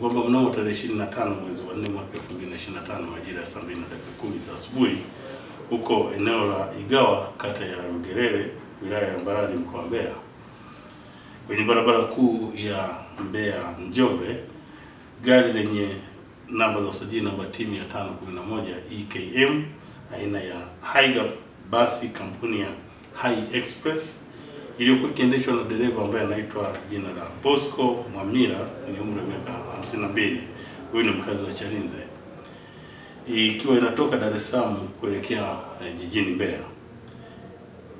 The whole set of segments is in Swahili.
kwamba mnamo tarehe 25 mwezi wa 4 mwaka 2025 majira ya saa 2:10 za asubuhi huko eneo la Igawa, kata ya Lugerere, wilaya ya Mbarali, mkoa wa Mbeya, kwenye barabara kuu ya Mbeya Njombe, gari lenye namba za usajili namba T 511 EKM aina ya Higer basi kampuni ya Hai Express iliyokuwa ikiendeshwa na dereva ambaye anaitwa jina la Bosco Mwamira mwenye umri wa miaka 52. Huyu ni mkazi wa Chalinze, ikiwa inatoka Dar es Salaam kuelekea jijini Mbeya.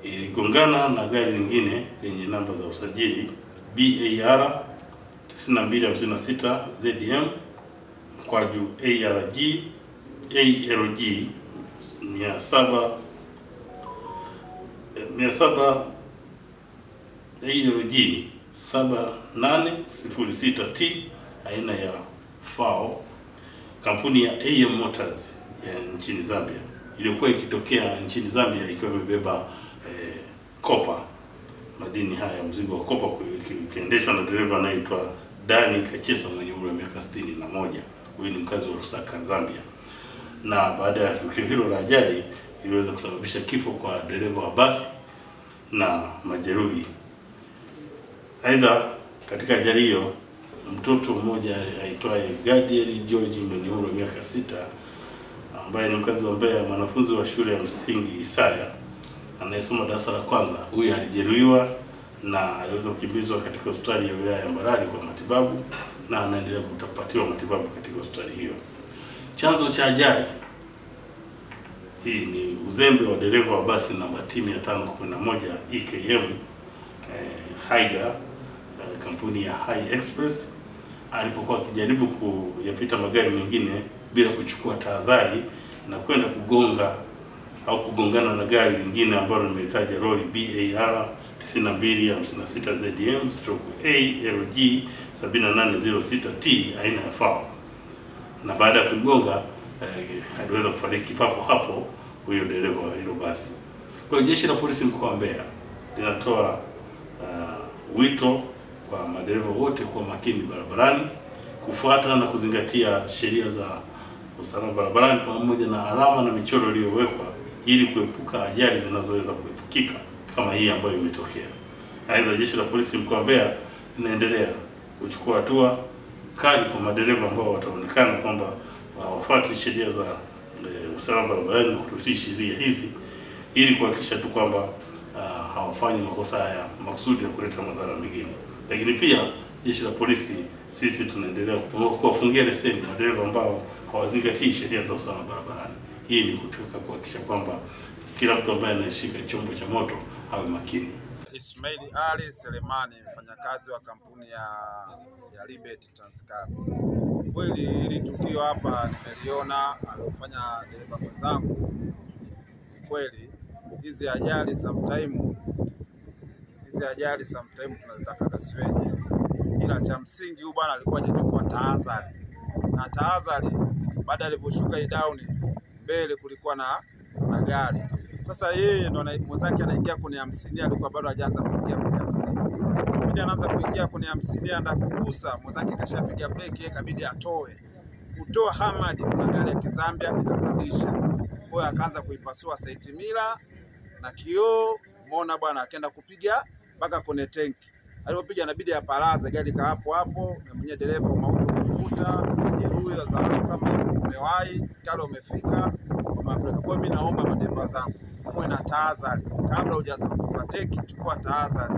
Iligongana na gari lingine lenye namba za usajili BAR 9256 ZM mkwaju ALG 7806T aina ya FAO kampuni ya AM Motors ya nchini Zambia, iliyokuwa ikitokea nchini Zambia ikiwa imebeba kopa, madini haya, mzigo wa kopa, ikiendeshwa na dereva anaitwa Dani Kachesa mwenye umri wa miaka 61. Huyu ni mkazi wa Lusaka, Zambia. Na baada ya tukio hilo la ajali iliweza kusababisha kifo kwa dereva wa basi na majeruhi. Aidha, katika ajali hiyo mtoto mmoja aitwaye Gadiel George mwenye umri wa miaka 6 ambaye ni mkazi wa Mbeya, mwanafunzi wa shule ya msingi Isaya anayesoma darasa la kwanza, huyu alijeruhiwa na aliweza kukimbizwa katika hospitali ya wilaya ya Mbarali kwa matibabu na anaendelea kupatiwa matibabu katika hospitali hiyo. Chanzo cha ajali hii ni uzembe wa dereva wa basi namba T 511 EKM Higer kampuni ya Hai Express alipokuwa akijaribu kuyapita magari mengine bila kuchukua tahadhari na kwenda kugonga au kugongana na gari lingine ambalo limelitaja lori BAR 9256 ZM ALG 7806T aina ya FAO, na baada ya kugonga aliweza kufariki papo hapo huyo dereva wa hilo basi. Kwa hiyo jeshi la polisi mkoa wa Mbeya linatoa wito kwa madereva wote kuwa makini barabarani, kufuata na kuzingatia sheria za usalama barabarani pamoja na alama na michoro iliyowekwa ili kuepuka ajali zinazoweza kuepukika kama hii ambayo imetokea. Aidha, jeshi la polisi mkoa wa Mbeya linaendelea kuchukua hatua kali kwa madereva ambao wataonekana kwamba wafuati sheria za usalama barabarani na kutotii sheria hizi, ili kuhakikisha tu kwamba hawafanyi makosa haya makusudi ya kuleta madhara mengine. Lakini pia jeshi la polisi sisi tunaendelea kuwafungia leseni madereva ambao hawazingatii sheria za usalama barabarani. Hii ni kutaka kuhakikisha kwamba kila mtu ambaye anashika chombo cha moto awe makini. Ismail Ali Selemani, mfanyakazi wa kampuni ya Liberty Transcar. Kweli hili tukio hapa nimeliona alifanya dereva mwenzangu. Kweli hizi ajali sometime tunazitaka kasiweje, ila cha msingi huyu bwana alikuwa hajachukua tahadhari, na tahadhari baada aliposhuka down mbele kulikuwa na gari. Sasa yeye ndo mwenzake anaingia kwenye 50, alikuwa bado hajaanza kuingia kwenye 50. Kipindi anaanza kuingia kwenye 50 anaenda kugusa, mwenzake kashapiga breki, ikabidi kutoa hamad, kuna gari ya Kizambia inapandisha. Kwa hiyo akaanza kuipasua side mirror na kioo, umeona bwana, akaenda kupiga mpaka kwenye tanki. Alipopiga inabidi aparaze gari ka hapo na mwenye dereva mauti kukuta jeruhi za kama umewahi kalo umefika kwa Afrika. Kwa mimi naomba madereva zangu muwe na tahadhari kabla hujaanza kufateki, chukua tahadhari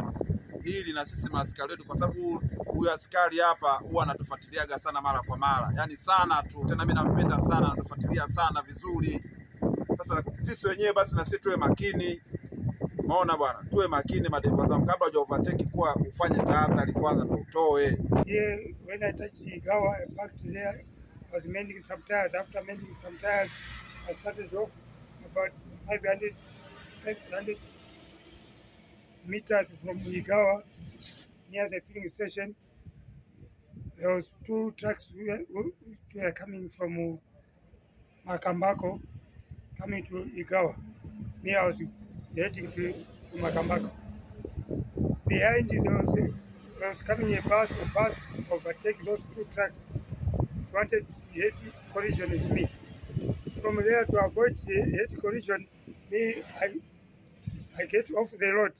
ili na sisi maaskari wetu, kwa sababu huyu askari hapa huwa anatufuatiliaga sana mara kwa mara, yani sana tu, tena mimi nampenda sana, anatufuatilia sana vizuri. Sasa sisi wenyewe basi na sisi tuwe makini. Umeona bwana, tuwe makini madereva zangu, kabla huja overtake kwa ufanye tahadhari kwanza ndio utoe. Yeah, when I touched Igawa, I parked there. I was mending some tires. After mending some tires, I started off about 500 meters from Igawa, near the filling station. There was 2 trucks were coming from Makambako, coming to Igawa. Me, I was heading to Makambako. Behind there was coming a bus overtaking those 2 trucks. wanted the head collision with me. From there, to avoid the head collision, I get off the road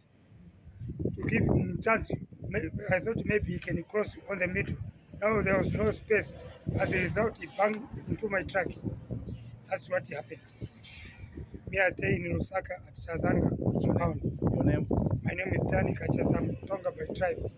to give him chance. I thought maybe he can cross on the middle. Now there was no space. As a result, he banged into my truck. That's what happened. Me, I stay in Lusaka at Chazanga. Your name? My name is Danny Kachasam, Tonga by tribe.